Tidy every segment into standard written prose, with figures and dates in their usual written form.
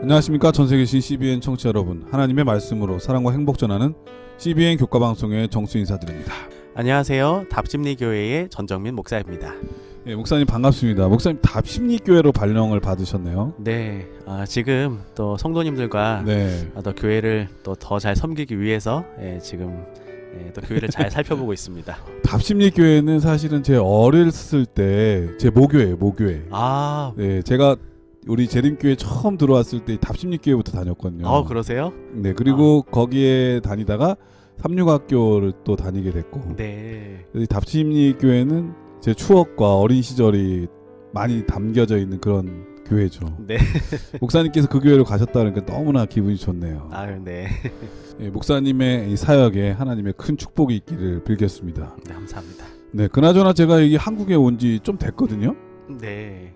안녕하십니까. 전세계 신 CBN 청취자 여러분, 하나님의 말씀으로 사랑과 행복 전하는 CBN 교과방송의 정수 인사드립니다. 안녕하세요. 답심리교회의 전정민 목사입니다. 예, 목사님 반갑습니다. 목사님 답심리교회로 발령을 받으셨네요. 네, 지금 또 성도님들과 네. 또 교회를 또 더 잘 섬기기 위해서 지금 또 교회를 잘 살펴보고 있습니다. 답심리교회는 사실은 제 어렸을 때 제 모교예요, 모교회. 아, 네, 제가 우리 재림교회 처음 들어왔을 때 답심리교회부터 다녔거든요. 그러세요? 네, 그리고 거기에 다니다가 삼육학교를 또 다니게 됐고. 네. 답심리교회는 제 추억과 어린 시절이 많이 담겨져 있는 그런 교회죠. 네. 목사님께서 그 교회로 가셨다니까 너무나 기분이 좋네요. 아유, 네. 예, 목사님의 이 사역에 하나님의 큰 축복이 있기를 빌겠습니다. 네, 감사합니다. 네, 그나저나 제가 이게 한국에 온 지 좀 됐거든요. 네.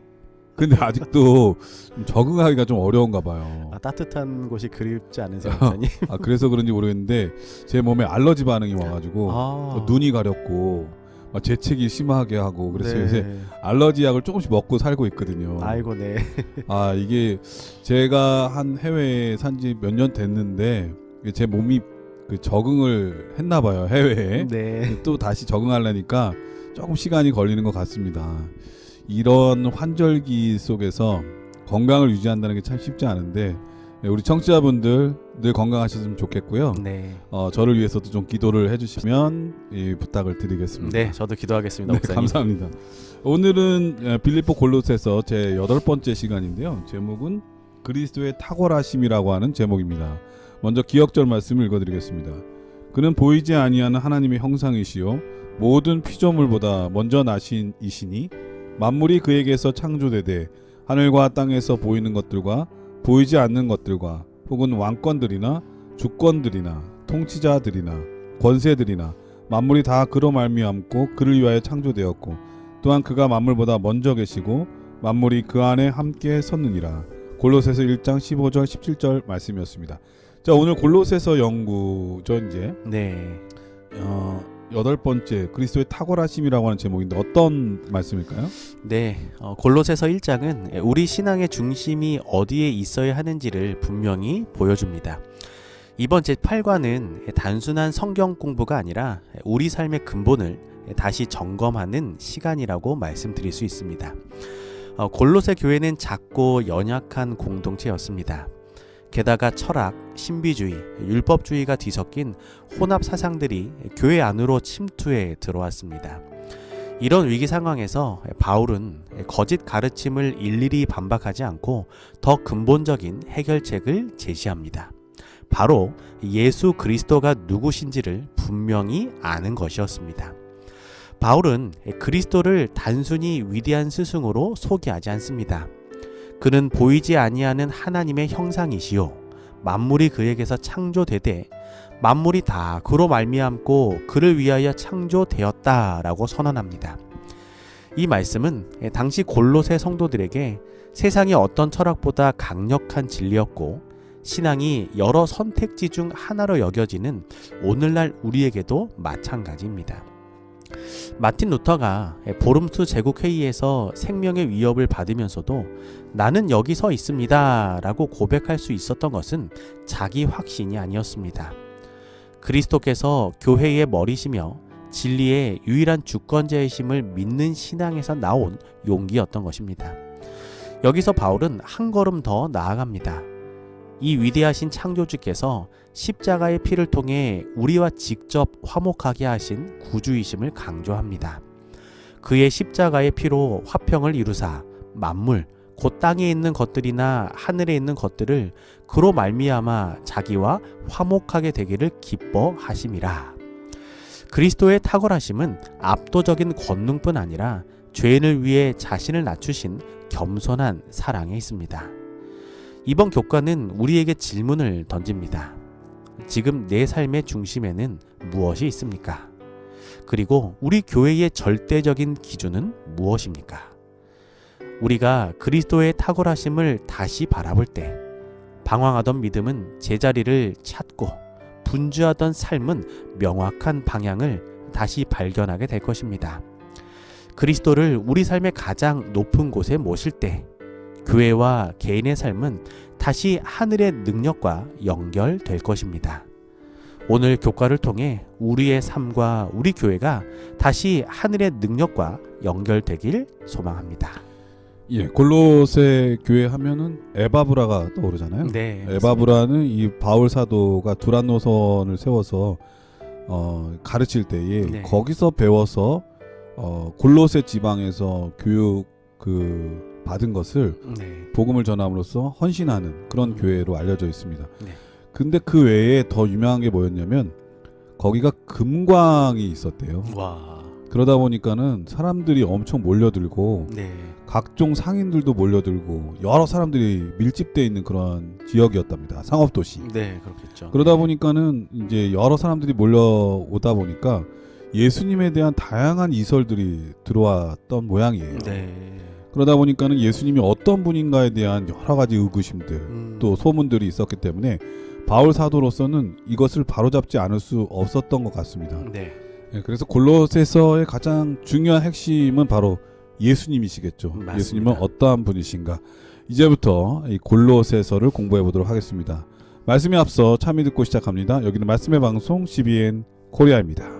근데 아직도 좀 적응하기가 좀 어려운가 봐요. 따뜻한 곳이 그립지 않으세요, 목사님? 그래서 그런지 모르겠는데 제 몸에 알러지 반응이 와가지고 눈이 가렵고 재채기 심하게 하고 그래서 네. 요새 알러지 약을 조금씩 먹고 살고 있거든요. 아이고, 네. 이게 제가 한 해외에 산 지 몇 년 됐는데 제 몸이 적응을 했나 봐요, 해외에. 네. 또 다시 적응하려니까 조금 시간이 걸리는 것 같습니다. 이런 환절기 속에서 건강을 유지한다는 게 참 쉽지 않은데 우리 청취자분들 늘 건강하셨으면 좋겠고요. 네. 저를 위해서도 좀 기도를 해주시면 부탁을 드리겠습니다. 네, 저도 기도하겠습니다, 네, 목사님. 감사합니다. 오늘은 빌립보 골로새서 제 8번째 시간인데요. 제목은 그리스도의 탁월하심이라고 하는 제목입니다. 먼저 기억절 말씀을 읽어드리겠습니다. 그는 보이지 아니하는 하나님의 형상이시요 모든 피조물보다 먼저 나신 이시니 만물이 그에게서 창조되되 하늘과 땅에서 보이는 것들과 보이지 않는 것들과 혹은 왕권들이나 주권들이나 통치자들이나 권세들이나 만물이 다 그로 말미암고 그를 위하여 창조되었고 또한 그가 만물보다 먼저 계시고 만물이 그 안에 함께 섰느니라. 골로새서 1장 15절 17절 말씀이었습니다. 자, 오늘 골로새서 연구죠. 이제 네. 8번째 그리스도의 탁월하심이라고 하는 제목인데 어떤 말씀일까요? 네, 골로새서 1장은 우리 신앙의 중심이 어디에 있어야 하는지를 분명히 보여줍니다. 이번 제8과는 단순한 성경 공부가 아니라 우리 삶의 근본을 다시 점검하는 시간이라고 말씀드릴 수 있습니다. 골로새 교회는 작고 연약한 공동체였습니다. 게다가 철학, 신비주의, 율법주의가 뒤섞인 혼합 사상들이 교회 안으로 침투해 들어왔습니다. 이런 위기 상황에서 바울은 거짓 가르침을 일일이 반박하지 않고 더 근본적인 해결책을 제시합니다. 바로 예수 그리스도가 누구신지를 분명히 아는 것이었습니다. 바울은 그리스도를 단순히 위대한 스승으로 소개하지 않습니다. 그는 보이지 아니하는 하나님의 형상이시요 만물이 그에게서 창조되되 만물이 다 그로 말미암고 그를 위하여 창조되었다라고 선언합니다. 이 말씀은 당시 골로새 성도들에게 세상의 어떤 철학보다 강력한 진리였고 신앙이 여러 선택지 중 하나로 여겨지는 오늘날 우리에게도 마찬가지입니다. 마틴 루터가 보름수 제국회의에서 생명의 위협을 받으면서도 나는 여기 서 있습니다 라고 고백할 수 있었던 것은 자기 확신이 아니었습니다. 그리스도께서 교회의 머리시며 진리의 유일한 주권자이심을 믿는 신앙에서 나온 용기였던 것입니다. 여기서 바울은 한 걸음 더 나아갑니다. 이 위대하신 창조주께서 십자가의 피를 통해 우리와 직접 화목하게 하신 구주이심을 강조합니다. 그의 십자가의 피로 화평을 이루사 만물, 곧 땅에 있는 것들이나 하늘에 있는 것들을 그로 말미암아 자기와 화목하게 되기를 기뻐하심이라. 그리스도의 탁월하심은 압도적인 권능뿐 아니라 죄인을 위해 자신을 낮추신 겸손한 사랑에 있습니다. 이번 교과는 우리에게 질문을 던집니다. 지금 내 삶의 중심에는 무엇이 있습니까? 그리고 우리 교회의 절대적인 기준은 무엇입니까? 우리가 그리스도의 탁월하심을 다시 바라볼 때 방황하던 믿음은 제자리를 찾고 분주하던 삶은 명확한 방향을 다시 발견하게 될 것입니다. 그리스도를 우리 삶의 가장 높은 곳에 모실 때 교회와 개인의 삶은 다시 하늘의 능력과 연결될 것입니다. 오늘 교과를 통해 우리의 삶과 우리 교회가 다시 하늘의 능력과 연결되길 소망합니다. 예, 골로새 교회 하면은 에바브라가 떠오르잖아요. 네, 에바브라는 이 바울 사도가 두란 노선을 세워서 가르칠 때에 네. 거기서 배워서 골로새 지방에서 교육 받은 것을 네. 복음을 전함으로써 헌신하는 그런 교회로 알려져 있습니다. 네. 근데 그 외에 더 유명한 게 뭐였냐면 거기가 금광이 있었대요. 와. 그러다 보니까는 사람들이 엄청 몰려들고 네. 각종 상인들도 몰려들고 여러 사람들이 밀집되어 있는 그런 지역이었답니다. 상업도시. 네, 그렇겠죠. 그러다 보니까는 이제 여러 사람들이 몰려오다 보니까 예수님에 대한 다양한 이설들이 들어왔던 모양이에요. 네. 그러다 보니까는 예수님이 어떤 분인가에 대한 여러 가지 의구심들 또 소문들이 있었기 때문에 바울 사도로서는 이것을 바로잡지 않을 수 없었던 것 같습니다. 네. 예, 그래서 골로새서의 가장 중요한 핵심은 바로 예수님이시겠죠. 맞습니다. 예수님은 어떠한 분이신가. 이제부터 이 골로새서를 공부해 보도록 하겠습니다. 말씀에 앞서 참여 듣고 시작합니다. 여기는 말씀의 방송 CBN 코리아입니다.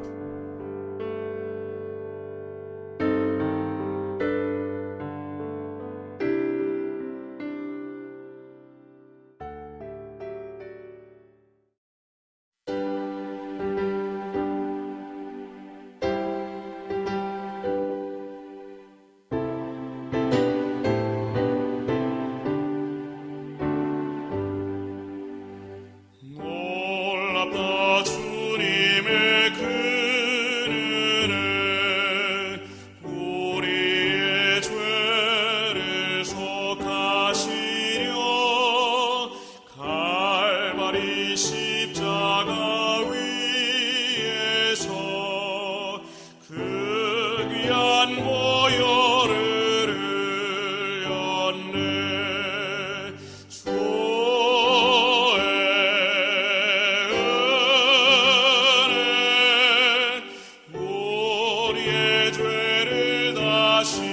놀랍다 주님의 그 은혜 우리의 죄를 속하시려 갈바리 십자가 위에서 그 귀한 보혈을 흘렸네. 우리의 죄를 다 씻었네.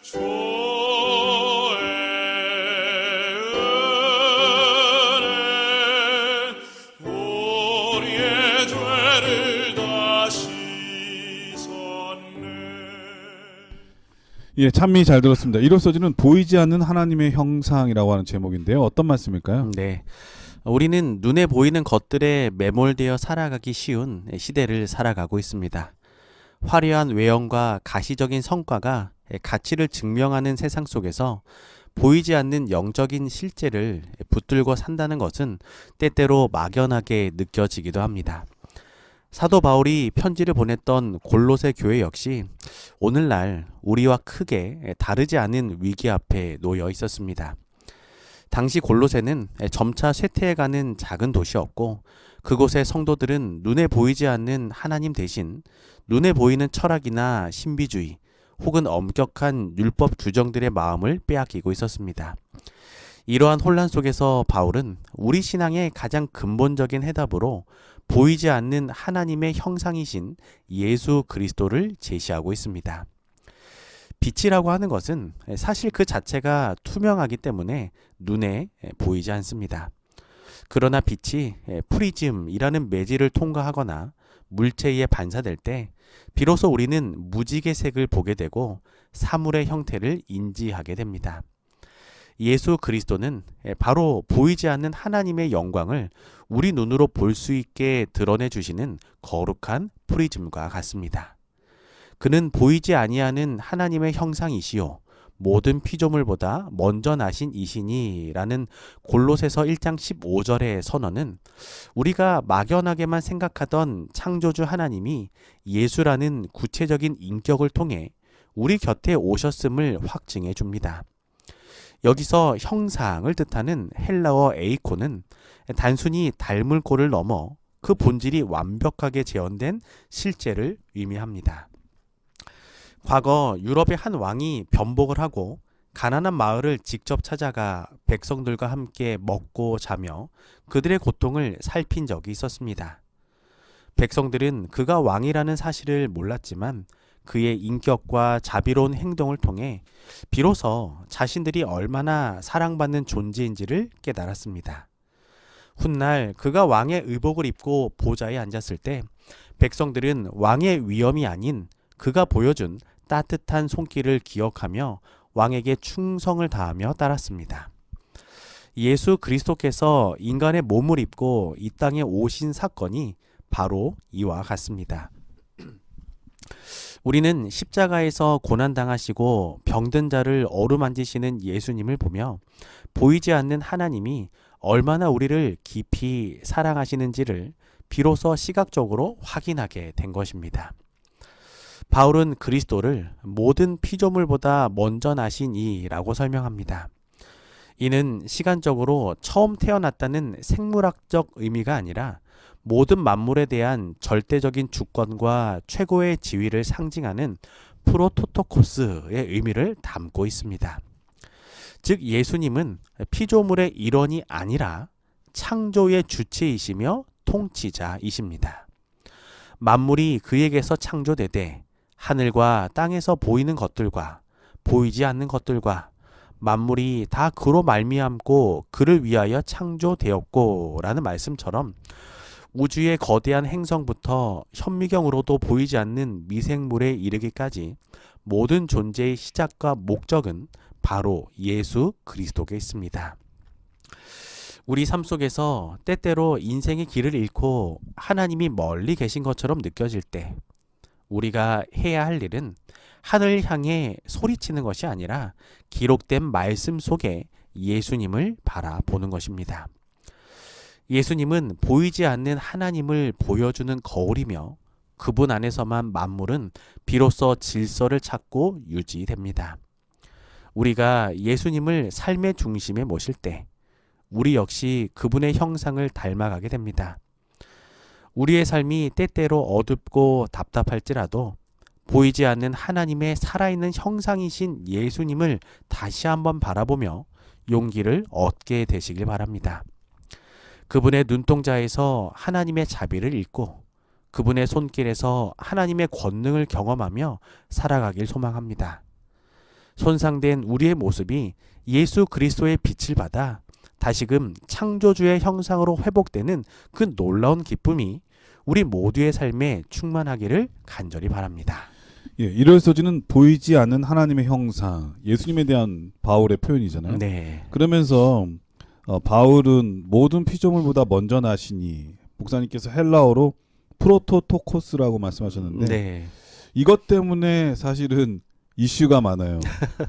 주의 은혜 우리의 죄를 다 씻었네. 예, 참미 잘 들었습니다. 이로써지는 보이지 않는 하나님의 형상이라고 하는 제목인데요. 어떤 말씀일까요? 네. 우리는 눈에 보이는 것들에 매몰되어 살아가기 쉬운 시대를 살아가고 있습니다. 화려한 외형과 가시적인 성과가 가치를 증명하는 세상 속에서 보이지 않는 영적인 실제를 붙들고 산다는 것은 때때로 막연하게 느껴지기도 합니다. 사도 바울이 편지를 보냈던 골로새 교회 역시 오늘날 우리와 크게 다르지 않은 위기 앞에 놓여 있었습니다. 당시 골로새는 점차 쇠퇴해가는 작은 도시였고 그곳의 성도들은 눈에 보이지 않는 하나님 대신 눈에 보이는 철학이나 신비주의 혹은 엄격한 율법 규정들의 마음을 빼앗기고 있었습니다. 이러한 혼란 속에서 바울은 우리 신앙의 가장 근본적인 해답으로 보이지 않는 하나님의 형상이신 예수 그리스도를 제시하고 있습니다. 빛이라고 하는 것은 사실 그 자체가 투명하기 때문에 눈에 보이지 않습니다. 그러나 빛이 프리즘이라는 매질을 통과하거나 물체에 반사될 때 비로소 우리는 무지개 색을 보게 되고 사물의 형태를 인지하게 됩니다. 예수 그리스도는 바로 보이지 않는 하나님의 영광을 우리 눈으로 볼 수 있게 드러내 주시는 거룩한 프리즘과 같습니다. 그는 보이지 아니하는 하나님의 형상이시요 모든 피조물보다 먼저 나신 이시니라는 골로새서 1장 15절의 선언은 우리가 막연하게만 생각하던 창조주 하나님이 예수라는 구체적인 인격을 통해 우리 곁에 오셨음을 확증해 줍니다. 여기서 형상을 뜻하는 헬라어 에이코는 단순히 닮을 꼴을 넘어 그 본질이 완벽하게 재현된 실제를 의미합니다. 과거 유럽의 한 왕이 변복을 하고 가난한 마을을 직접 찾아가 백성들과 함께 먹고 자며 그들의 고통을 살핀 적이 있었습니다. 백성들은 그가 왕이라는 사실을 몰랐지만 그의 인격과 자비로운 행동을 통해 비로소 자신들이 얼마나 사랑받는 존재인지를 깨달았습니다. 훗날 그가 왕의 의복을 입고 보좌에 앉았을 때 백성들은 왕의 위엄이 아닌 그가 보여준 따뜻한 손길을 기억하며 왕에게 충성을 다하며 따랐습니다. 예수 그리스도께서 인간의 몸을 입고 이 땅에 오신 사건이 바로 이와 같습니다. 우리는 십자가에서 고난당하시고 병든 자를 어루만지시는 예수님을 보며 보이지 않는 하나님이 얼마나 우리를 깊이 사랑하시는지를 비로소 시각적으로 확인하게 된 것입니다. 바울은 그리스도를 모든 피조물보다 먼저 나신 이라고 설명합니다. 이는 시간적으로 처음 태어났다는 생물학적 의미가 아니라 모든 만물에 대한 절대적인 주권과 최고의 지위를 상징하는 프로토토코스의 의미를 담고 있습니다. 즉 예수님은 피조물의 일원이 아니라 창조의 주체이시며 통치자이십니다. 만물이 그에게서 창조되되 하늘과 땅에서 보이는 것들과 보이지 않는 것들과 만물이 다 그로 말미암고 그를 위하여 창조되었고 라는 말씀처럼 우주의 거대한 행성부터 현미경으로도 보이지 않는 미생물에 이르기까지 모든 존재의 시작과 목적은 바로 예수 그리스도께 있습니다. 우리 삶 속에서 때때로 인생의 길을 잃고 하나님이 멀리 계신 것처럼 느껴질 때 우리가 해야 할 일은 하늘을 향해 소리치는 것이 아니라 기록된 말씀 속에 예수님을 바라보는 것입니다. 예수님은 보이지 않는 하나님을 보여주는 거울이며 그분 안에서만 만물은 비로소 질서를 찾고 유지됩니다. 우리가 예수님을 삶의 중심에 모실 때 우리 역시 그분의 형상을 닮아가게 됩니다. 우리의 삶이 때때로 어둡고 답답할지라도 보이지 않는 하나님의 살아있는 형상이신 예수님을 다시 한번 바라보며 용기를 얻게 되시길 바랍니다. 그분의 눈동자에서 하나님의 자비를 읽고 그분의 손길에서 하나님의 권능을 경험하며 살아가길 소망합니다. 손상된 우리의 모습이 예수 그리스도의 빛을 받아 다시금 창조주의 형상으로 회복되는 그 놀라운 기쁨이 우리 모두의 삶에 충만하기를 간절히 바랍니다. 예, 이럴서지는 보이지 않는 하나님의 형상, 예수님에 대한 바울의 표현이잖아요. 네. 그러면서 바울은 모든 피조물보다 먼저 나시니 목사님께서 헬라어로 프로토토코스라고 말씀하셨는데 네. 이것 때문에 사실은 이슈가 많아요.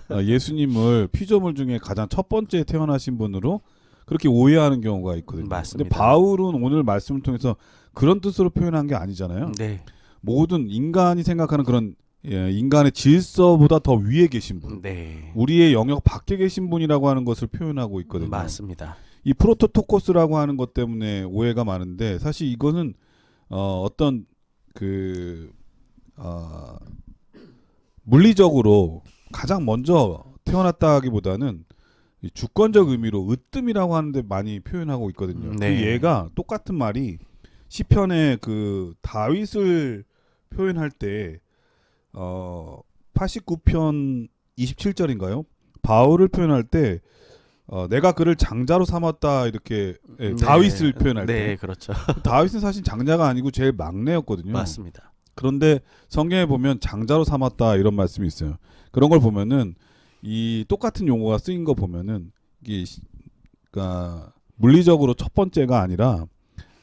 예수님을 피조물 중에 가장 첫 번째 태어나신 분으로 그렇게 오해하는 경우가 있거든요. 맞습니다. 근데 바울은 오늘 말씀을 통해서 그런 뜻으로 표현한 게 아니잖아요. 네. 모든 인간이 생각하는 그런 인간의 질서보다 더 위에 계신 분, 네. 우리의 영역 밖에 계신 분이라고 하는 것을 표현하고 있거든요. 맞습니다. 이 프로토토코스라고 하는 것 때문에 오해가 많은데 사실 이거는 어떤 물리적으로 가장 먼저 태어났다기보다는 이 주권적 의미로 으뜸이라고 하는데 많이 표현하고 있거든요. 네. 그 얘가 똑같은 말이 시편의 그 다윗을 표현할 때 89편 27절인가요? 바울을 표현할 때 내가 그를 장자로 삼았다 이렇게 네. 다윗을 표현할 네, 때 그렇죠. 다윗은 사실 장자가 아니고 제일 막내였거든요. 맞습니다. 그런데 성경에 보면 장자로 삼았다 이런 말씀이 있어요. 그런 걸 보면은 이 똑같은 용어가 쓰인 거 보면은 이게 그러니까 물리적으로 첫 번째가 아니라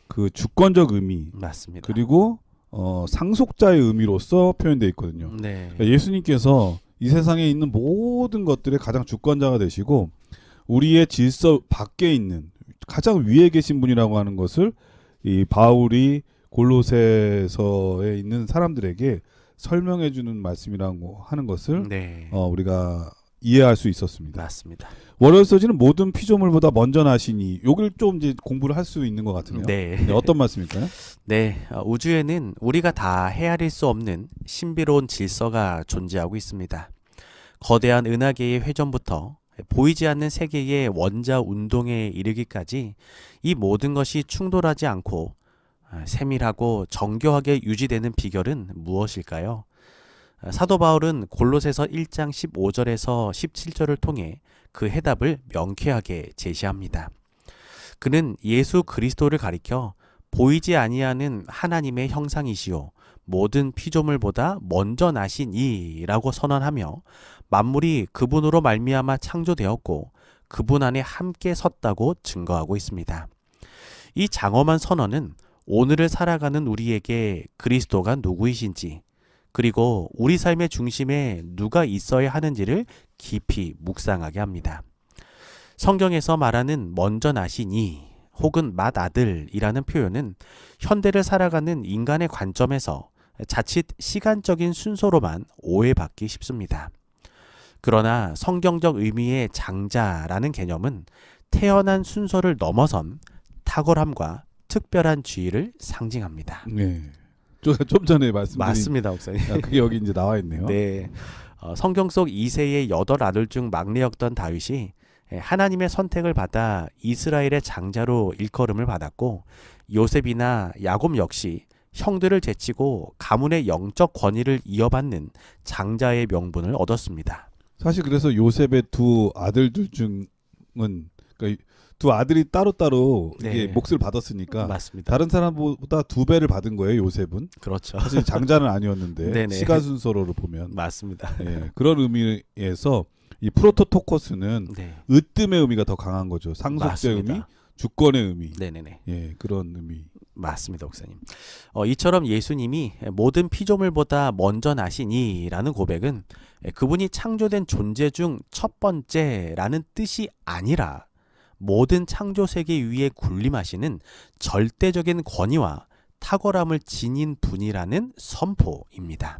그 주권적 의미 맞습니다. 그리고 상속자의 의미로서 표현되어 있거든요. 네. 그러니까 예수님께서 이 세상에 있는 모든 것들의 가장 주권자가 되시고 우리의 질서 밖에 있는 가장 위에 계신 분이라고 하는 것을 이 바울이 골로새서에 있는 사람들에게 설명해 주는 말씀이라고 하는 것을 네. 우리가 이해할 수 있었습니다. 맞습니다. 월요일서지는 모든 피조물보다 먼저 나시니 여기를 좀 이제 공부를 할 수 있는 것 같으네요. 네. 네, 어떤 말씀일까요? 네, 우주에는 우리가 다 헤아릴 수 없는 신비로운 질서가 존재하고 있습니다. 거대한 은하계의 회전부터 보이지 않는 세계의 원자 운동에 이르기까지 이 모든 것이 충돌하지 않고 세밀하고 정교하게 유지되는 비결은 무엇일까요? 사도 바울은 골로새서 1장 15절에서 17절을 통해 그 해답을 명쾌하게 제시합니다. 그는 예수 그리스도를 가리켜 보이지 아니하는 하나님의 형상이시요 모든 피조물보다 먼저 나신 이라고 선언하며 만물이 그분으로 말미암아 창조되었고 그분 안에 함께 섰다고 증거하고 있습니다. 이 장엄한 선언은 오늘을 살아가는 우리에게 그리스도가 누구이신지 그리고 우리 삶의 중심에 누가 있어야 하는지를 깊이 묵상하게 합니다. 성경에서 말하는 먼저 나신 이 혹은 맏아들이라는 표현은 현대를 살아가는 인간의 관점에서 자칫 시간적인 순서로만 오해받기 쉽습니다. 그러나 성경적 의미의 장자라는 개념은 태어난 순서를 넘어선 탁월함과 특별한 지위를 상징합니다. 네. 좀 전에 말씀드린 맞습니다, 목사님. 그게 여기 이제 나와 있네요. 네, 성경 속 이새의 8아들 중 막내였던 다윗이 하나님의 선택을 받아 이스라엘의 장자로 일컬음을 받았고 요셉이나 야곱 역시 형들을 제치고 가문의 영적 권위를 이어받는 장자의 명분을 얻었습니다. 사실 그래서 요셉의 두 아들들 중은 그러니까 두 아들이 따로따로 이게 네. 몫을 받았으니까 맞습니다. 다른 사람보다 2배를 받은 거예요. 요셉은 그렇죠. 사실 장자는 아니었는데 네네. 시간 순서로 보면 맞습니다. 예, 그런 의미에서 이 프로토토코스는 네, 으뜸의 의미가 더 강한 거죠. 상속적 맞습니다. 의미, 주권의 의미. 네네네. 예, 그런 의미. 맞습니다, 목사님. 이처럼 예수님이 모든 피조물보다 먼저 나시니라는 고백은 그분이 창조된 존재 중 첫 번째라는 뜻이 아니라 모든 창조 세계 위에 군림하시는 절대적인 권위와 탁월함을 지닌 분이라는 선포입니다.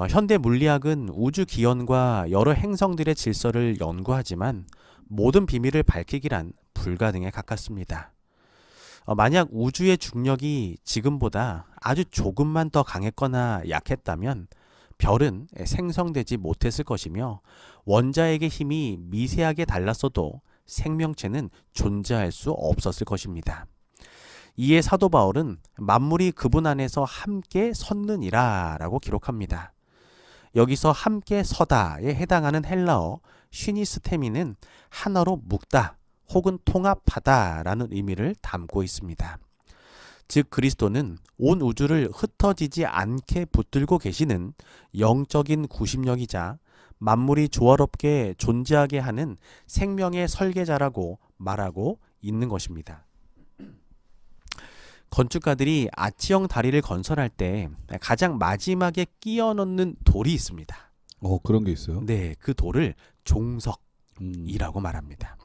현대 물리학은 우주 기원과 여러 행성들의 질서를 연구하지만 모든 비밀을 밝히기란 불가능에 가깝습니다. 만약 우주의 중력이 지금보다 아주 조금만 더 강했거나 약했다면 별은 생성되지 못했을 것이며 원자핵의 힘이 미세하게 달랐어도 생명체는 존재할 수 없었을 것입니다. 이에 사도 바울은 만물이 그분 안에서 함께 섰느니라 라고 기록합니다. 여기서 함께 서다에 해당하는 헬라어 슈니스테미는 하나로 묶다 혹은 통합하다 라는 의미를 담고 있습니다. 즉 그리스도는 온 우주를 흩어지지 않게 붙들고 계시는 영적인 구심력이자 만물이 조화롭게 존재하게 하는 생명의 설계자라고 말하고 있는 것입니다. 건축가들이 아치형 다리를 건설할 때 가장 마지막에 끼워 넣는 돌이 있습니다. 그런 게 있어요. 네, 그 돌을 종석이라고 음. 말합니다.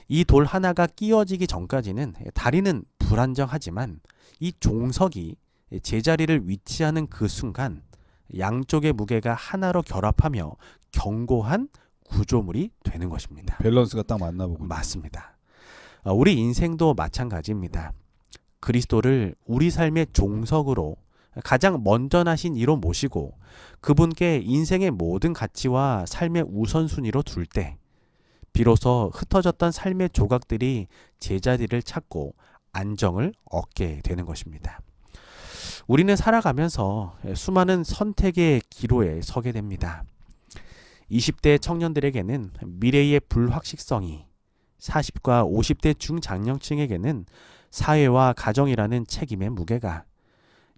이 돌 하나가 끼워지기 전까지는 다리는 불안정하지만 이 종석이 제자리를 위치하는 그 순간 양쪽의 무게가 하나로 결합하며 견고한 구조물이 되는 것입니다. 밸런스가 딱 맞나 보군요. 맞습니다. 우리 인생도 마찬가지입니다. 그리스도를 우리 삶의 종석으로 가장 먼저 나신 이로 모시고 그분께 인생의 모든 가치와 삶의 우선순위로 둘 때 비로소 흩어졌던 삶의 조각들이 제자리를 찾고 안정을 얻게 되는 것입니다. 우리는 살아가면서 수많은 선택의 기로에 서게 됩니다. 20대 청년들에게는 미래의 불확실성이, 40과 50대 중장년층에게는 사회와 가정이라는 책임의 무게가,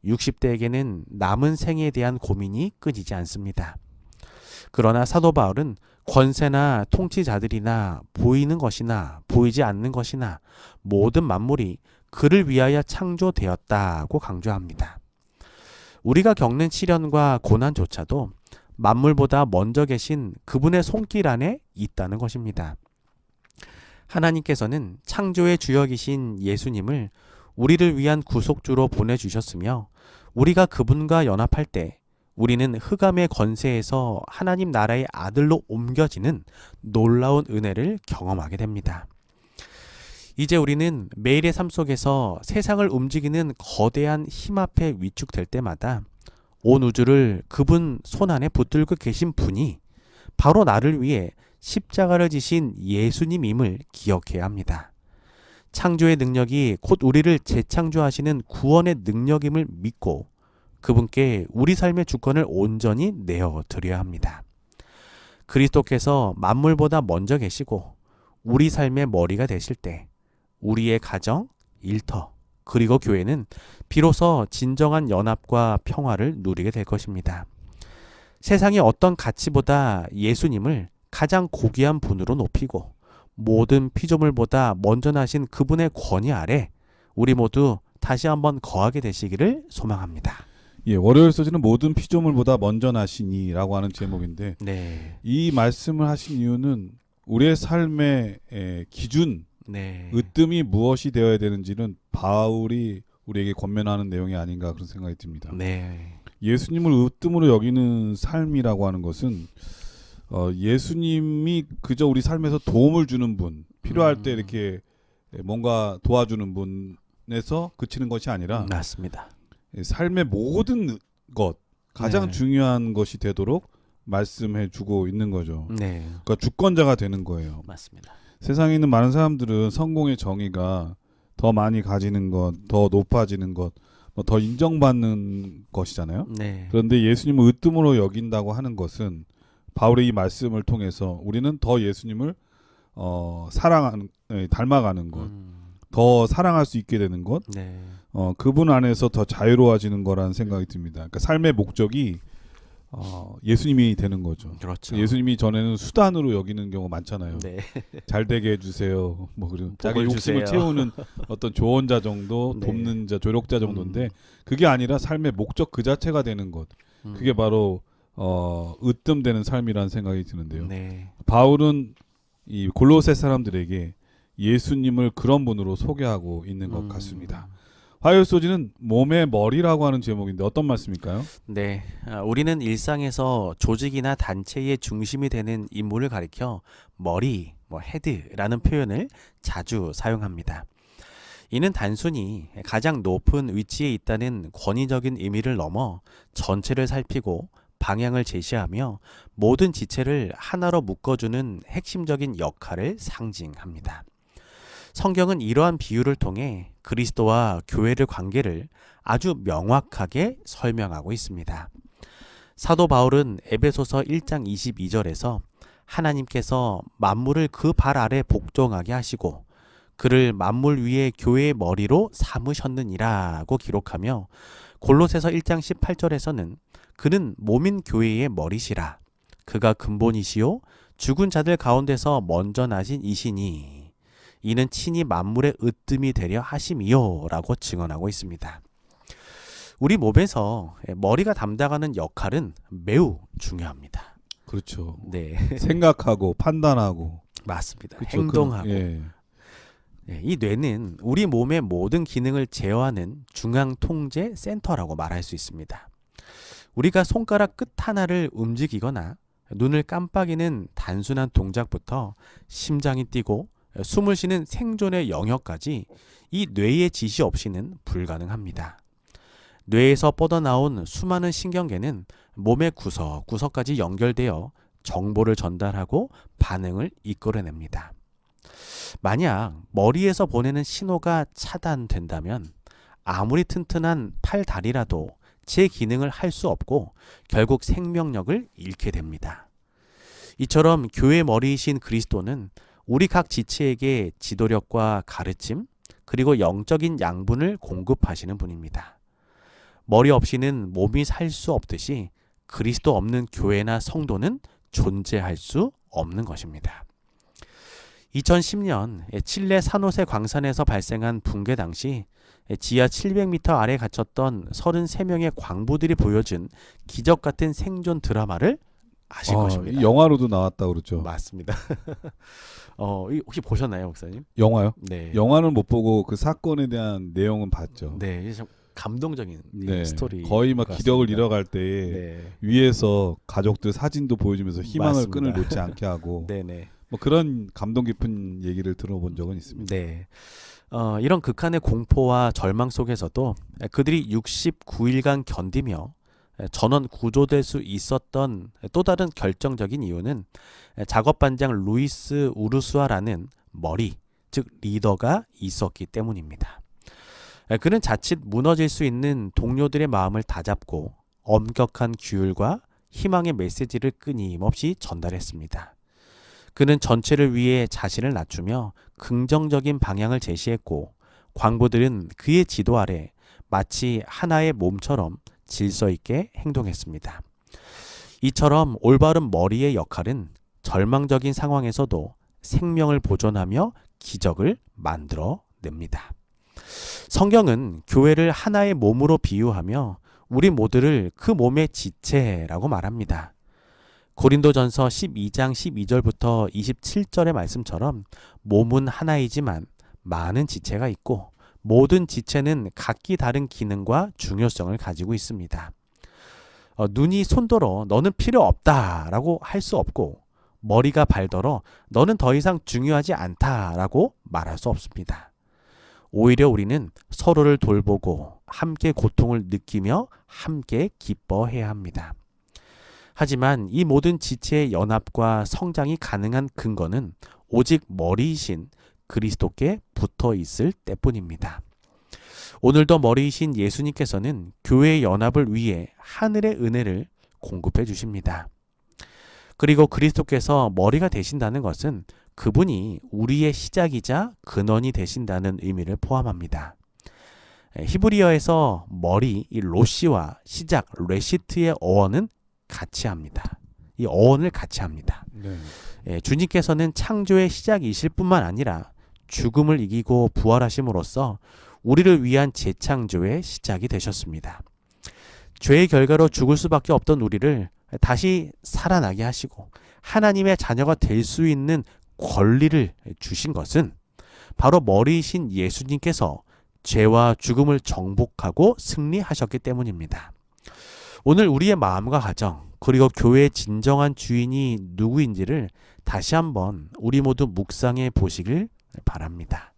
60대에게는 남은 생에 대한 고민이 끊이지 않습니다. 그러나 사도 바울은 권세나 통치자들이나 보이는 것이나 보이지 않는 것이나 모든 만물이 그를 위하여 창조되었다고 강조합니다. 우리가 겪는 시련과 고난조차도 만물보다 먼저 계신 그분의 손길 안에 있다는 것입니다. 하나님께서는 창조의 주역이신 예수님을 우리를 위한 구속주로 보내주셨으며 우리가 그분과 연합할 때 우리는 흑암의 권세에서 하나님 나라의 아들로 옮겨지는 놀라운 은혜를 경험하게 됩니다. 이제 우리는 매일의 삶 속에서 세상을 움직이는 거대한 힘 앞에 위축될 때마다 온 우주를 그분 손 안에 붙들고 계신 분이 바로 나를 위해 십자가를 지신 예수님임을 기억해야 합니다. 창조의 능력이 곧 우리를 재창조하시는 구원의 능력임을 믿고 그분께 우리 삶의 주권을 온전히 내어 드려야 합니다. 그리스도께서 만물보다 먼저 계시고 우리 삶의 머리가 되실 때 우리의 가정, 일터, 그리고 교회는 비로소 진정한 연합과 평화를 누리게 될 것입니다. 세상의 어떤 가치보다 예수님을 가장 고귀한 분으로 높이고 모든 피조물보다 먼저 나신 그분의 권위 아래 우리 모두 다시 한번 거하게 되시기를 소망합니다. 예, 월요일 소지는 모든 피조물보다 먼저 나시니라고 하는 제목인데 네, 이 말씀을 하신 이유는 우리의 삶의 기준, 네, 으뜸이 무엇이 되어야 되는지는 바울이 우리에게 권면하는 내용이 아닌가 그런 생각이 듭니다. 네, 예수님을 으뜸으로 여기는 삶이라고 하는 것은 예수님이 그저 우리 삶에서 도움을 주는 분, 필요할 때 이렇게 뭔가 도와주는 분에서 그치는 것이 아니라 맞습니다. 삶의 모든 것, 가장 네. 중요한 것이 되도록 말씀해 주고 있는 거죠. 네, 그러니까 주권자가 되는 거예요. 맞습니다. 세상에 있는 많은 사람들은 성공의 정의가 더 많이 가지는 것, 더 높아지는 것, 더 인정받는 것이잖아요. 네, 그런데 예수님을 으뜸으로 여긴다고 하는 것은 바울의 이 말씀을 통해서 우리는 더 예수님을 사랑하는, 닮아가는 것, 더 사랑할 수 있게 되는 것, 네, 그분 안에서 더 자유로워지는 거라는 생각이 듭니다. 그러니까 삶의 목적이 예수님이 되는 거죠. 그렇죠. 예수님이 전에는 수단으로 여기는 경우가 많잖아요. 네, 잘 되게 해주세요. 뭐 그리고 자기 복을 욕심을 주세요. 채우는 어떤 조언자 정도, 네. 돕는 자, 조력자 정도인데 그게 아니라 삶의 목적 그 자체가 되는 것. 그게 바로 으뜸되는 삶이라는 생각이 드는데요. 네, 바울은 이 골로새 사람들에게 예수님을 그런 분으로 소개하고 있는 것 같습니다. 화요일 소지는 몸의 머리라고 하는 제목인데 어떤 말씀일까요? 네, 우리는 일상에서 조직이나 단체의 중심이 되는 인물을 가리켜 머리, 헤드라는 표현을 자주 사용합니다. 이는 단순히 가장 높은 위치에 있다는 권위적인 의미를 넘어 전체를 살피고 방향을 제시하며 모든 지체를 하나로 묶어주는 핵심적인 역할을 상징합니다. 성경은 이러한 비유를 통해 그리스도와 교회의 관계를 아주 명확하게 설명하고 있습니다. 사도 바울은 에베소서 1장 22절에서 하나님께서 만물을 그 발 아래 복종하게 하시고 그를 만물 위에 교회의 머리로 삼으셨느니라고 기록하며 골로새서 1장 18절에서는 그는 몸인 교회의 머리시라 그가 근본이시요 죽은 자들 가운데서 먼저 나신 이시니 이는 친히 만물의 으뜸이 되려 하심이요 라고 증언하고 있습니다. 우리 몸에서 머리가 담당하는 역할은 매우 중요합니다. 그렇죠. 네, 생각하고 판단하고 맞습니다. 그쵸? 행동하고 예. 이 뇌는 우리 몸의 모든 기능을 제어하는 중앙 통제 센터라고 말할 수 있습니다. 우리가 손가락 끝 하나를 움직이거나 눈을 깜빡이는 단순한 동작부터 심장이 뛰고 숨을 쉬는 생존의 영역까지 이 뇌의 지시 없이는 불가능합니다. 뇌에서 뻗어나온 수많은 신경계는 몸의 구석구석까지 연결되어 정보를 전달하고 반응을 이끌어냅니다. 만약 머리에서 보내는 신호가 차단된다면 아무리 튼튼한 팔, 다리라도 제 기능을 할 수 없고 결국 생명력을 잃게 됩니다. 이처럼 교회 머리이신 그리스도는 우리 각 지체에게 지도력과 가르침 그리고 영적인 양분을 공급하시는 분입니다. 머리 없이는 몸이 살 수 없듯이 그리스도 없는 교회나 성도는 존재할 수 없는 것입니다. 2010년 칠레 산호세 광산에서 발생한 붕괴 당시 지하 700m 아래 갇혔던 33명의 광부들이 보여준 기적 같은 생존 드라마를 아실 것입니다. 이 영화로도 나왔다고 그러죠. 맞습니다. 혹시 보셨나요, 목사님? 영화요? 네. 영화는 못 보고 그 사건에 대한 내용은 봤죠. 네, 이게 참 감동적인 네. 스토리. 거의 막 기력을 잃어갈 때에 네. 위에서 가족들 사진도 보여주면서 희망을 맞습니다. 끈을 놓지 않게 하고 네네. 뭐 그런 감동 깊은 얘기를 들어본 적은 있습니다. 네. 이런 극한의 공포와 절망 속에서도 그들이 69일간 견디며 전원 구조될 수 있었던 또 다른 결정적인 이유는 작업반장 루이스 우르수아라는 머리, 즉 리더가 있었기 때문입니다. 그는 자칫 무너질 수 있는 동료들의 마음을 다잡고 엄격한 규율과 희망의 메시지를 끊임없이 전달했습니다. 그는 전체를 위해 자신을 낮추며 긍정적인 방향을 제시했고 광부들은 그의 지도 아래 마치 하나의 몸처럼 질서 있게 행동했습니다. 이처럼 올바른 머리의 역할은 절망적인 상황에서도 생명을 보존하며 기적을 만들어냅니다. 성경은 교회를 하나의 몸으로 비유하며 우리 모두를 그 몸의 지체라고 말합니다. 고린도전서 12장 12절부터 27절의 말씀처럼 몸은 하나이지만 많은 지체가 있고 모든 지체는 각기 다른 기능과 중요성을 가지고 있습니다. 눈이 손더러 너는 필요 없다라고 할 수 없고 머리가 발더러 너는 더 이상 중요하지 않다라고 말할 수 없습니다. 오히려 우리는 서로를 돌보고 함께 고통을 느끼며 함께 기뻐해야 합니다. 하지만 이 모든 지체의 연합과 성장이 가능한 근거는 오직 머리이신 그리스도께 붙어 있을 때뿐입니다. 오늘도 머리이신 예수님께서는 교회의 연합을 위해 하늘의 은혜를 공급해 주십니다. 그리고 그리스도께서 머리가 되신다는 것은 그분이 우리의 시작이자 근원이 되신다는 의미를 포함합니다. 히브리어에서 머리, 이 로시와 시작, 레시트의 어원은 같이 합니다. 이 어원을 같이 합니다. 네. 주님께서는 창조의 시작이실 뿐만 아니라 죽음을 이기고 부활하심으로써 우리를 위한 재창조의 시작이 되셨습니다. 죄의 결과로 죽을 수밖에 없던 우리를 다시 살아나게 하시고 하나님의 자녀가 될 수 있는 권리를 주신 것은 바로 머리이신 예수님께서 죄와 죽음을 정복하고 승리하셨기 때문입니다. 오늘 우리의 마음과 가정 그리고 교회의 진정한 주인이 누구인지를 다시 한번 우리 모두 묵상해 보시길 바랍니다.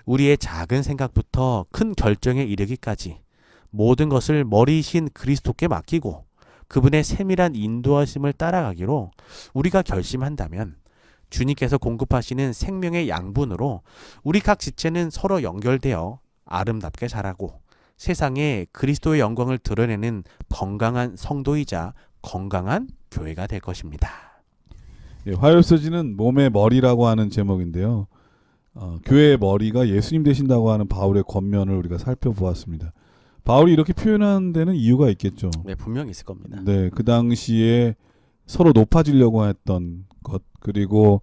우리의 작은 생각부터 큰 결정에 이르기까지 모든 것을 머리이신 그리스도께 맡기고 그분의 세밀한 인도하심을 따라가기로 우리가 결심한다면 주님께서 공급하시는 생명의 양분으로 우리 각 지체는 서로 연결되어 아름답게 자라고 세상에 그리스도의 영광을 드러내는 건강한 성도이자 건강한 교회가 될 것입니다. 예, 화요일서지는 몸의 머리라고 하는 제목인데요. 교회의 머리가 예수님 되신다고 하는 바울의 권면을 우리가 살펴보았습니다. 바울이 이렇게 표현하는 데는 이유가 있겠죠. 네, 분명히 있을 겁니다. 네, 그 당시에 서로 높아지려고 했던 것 그리고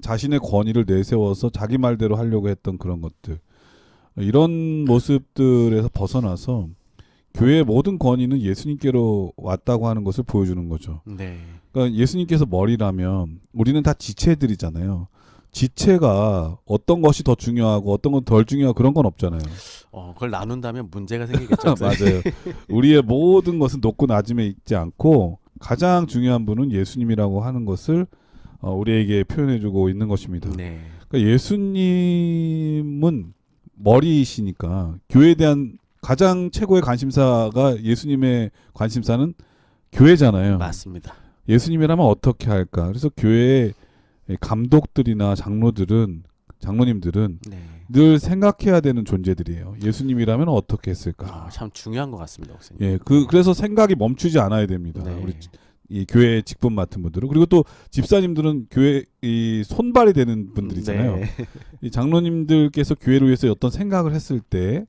자신의 권위를 내세워서 자기 말대로 하려고 했던 그런 것들 이런 모습들에서 벗어나서 교회의 모든 권위는 예수님께로 왔다고 하는 것을 보여주는 거죠. 네. 그러니까 예수님께서 머리라면 우리는 다 지체들이잖아요. 지체가 어떤 것이 더 중요하고 어떤 건 덜 중요하고 그런 건 없잖아요. 그걸 나눈다면 문제가 생기겠죠. 맞아요. 우리의 모든 것은 높고 낮음에 있지 않고 가장 중요한 분은 예수님이라고 하는 것을 우리에게 표현해주고 있는 것입니다. 네. 그러니까 예수님은 머리이시니까 교회에 대한 가장 최고의 관심사가 예수님의 관심사는 교회잖아요. 맞습니다. 예수님이라면 어떻게 할까? 그래서 교회의 감독들이나 장로님들은 네. 늘 생각해야 되는 존재들이에요. 예수님이라면 어떻게 했을까? 참 중요한 것 같습니다, 목사님. 예, 그래서 생각이 멈추지 않아야 됩니다. 네. 우리 이 교회 직분 맡은 분들은 그리고 또 집사님들은 교회 이 손발이 되는 분들이잖아요. 네. 이 장로님들께서 교회를 위해서 어떤 생각을 했을 때,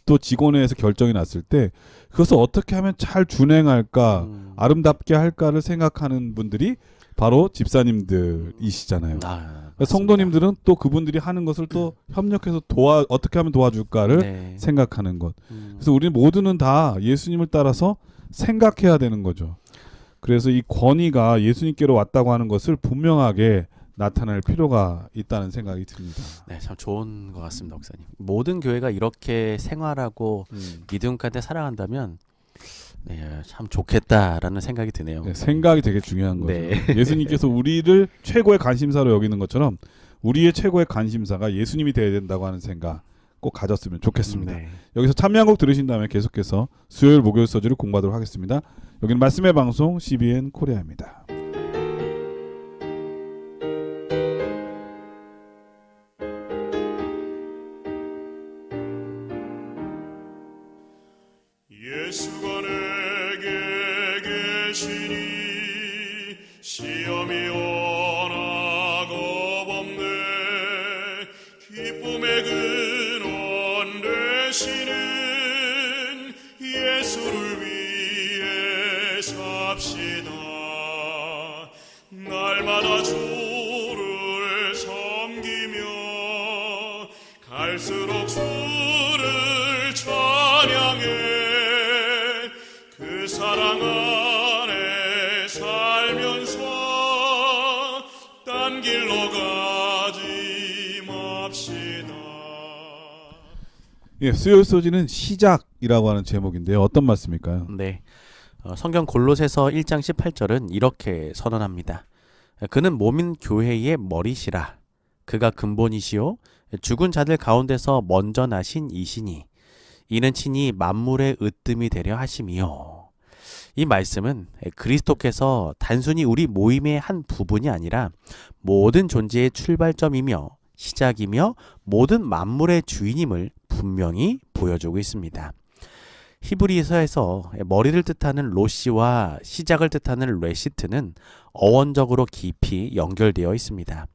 또 직원회에서 결정이 났을 때 그것을 어떻게 하면 잘 준행할까, 아름답게 할까를 생각하는 분들이 바로 집사님들이시잖아요. 그러니까 성도님들은 또 그분들이 하는 것을 또 협력해서 어떻게 하면 도와줄까를 네. 생각하는 것. 그래서 우리 모두는 다 예수님을 따라서 생각해야 되는 거죠. 그래서 이 권위가 예수님께로 왔다고 하는 것을 분명하게 나타낼 필요가 있다는 생각이 듭니다. 네, 참 좋은 것 같습니다, 목사님. 모든 교회가 이렇게 생활하고 믿음 가운데 살아간다면 네, 참 좋겠다라는 생각이 드네요. 네, 생각이 되게 중요한 거죠. 네. 예수님께서 우리를 최고의 관심사로 여기는 것처럼 우리의 최고의 관심사가 예수님이 되어야 된다고 하는 생각 꼭 가졌으면 좋겠습니다. 네. 여기서 참여한 곡 들으신 다음에 계속해서 수요일 목요일 서지를 공부하도록 하겠습니다. 여기는 말씀의 방송 CBN 코리아입니다. 되시니 시험이 오나 겁없네 기쁨의 근원 되시는 예수를 위해 삽시다 날마다 주를 섬기며 갈수록 주를 찬양해 그 사랑 안에 살면서 딴 길로 가지 맙시다. 예, 수요일 소지는 시작이라고 하는 제목인데요. 어떤 말씀일까요? 네. 성경 골로새서 1장 18절은 이렇게 선언합니다. 그는 몸인 교회의 머리시라. 그가 근본이시요 죽은 자들 가운데서 먼저 나신 이시니 이는 친히 만물의 으뜸이 되려 하심이요. 이 말씀은 그리스도께서 단순히 우리 모임의 한 부분이 아니라 모든 존재의 출발점이며 시작이며 모든 만물의 주인임을 분명히 보여주고 있습니다. 히브리서에서 머리를 뜻하는 로시와 시작을 뜻하는 레시트는 어원적으로 깊이 연결되어 있습니다.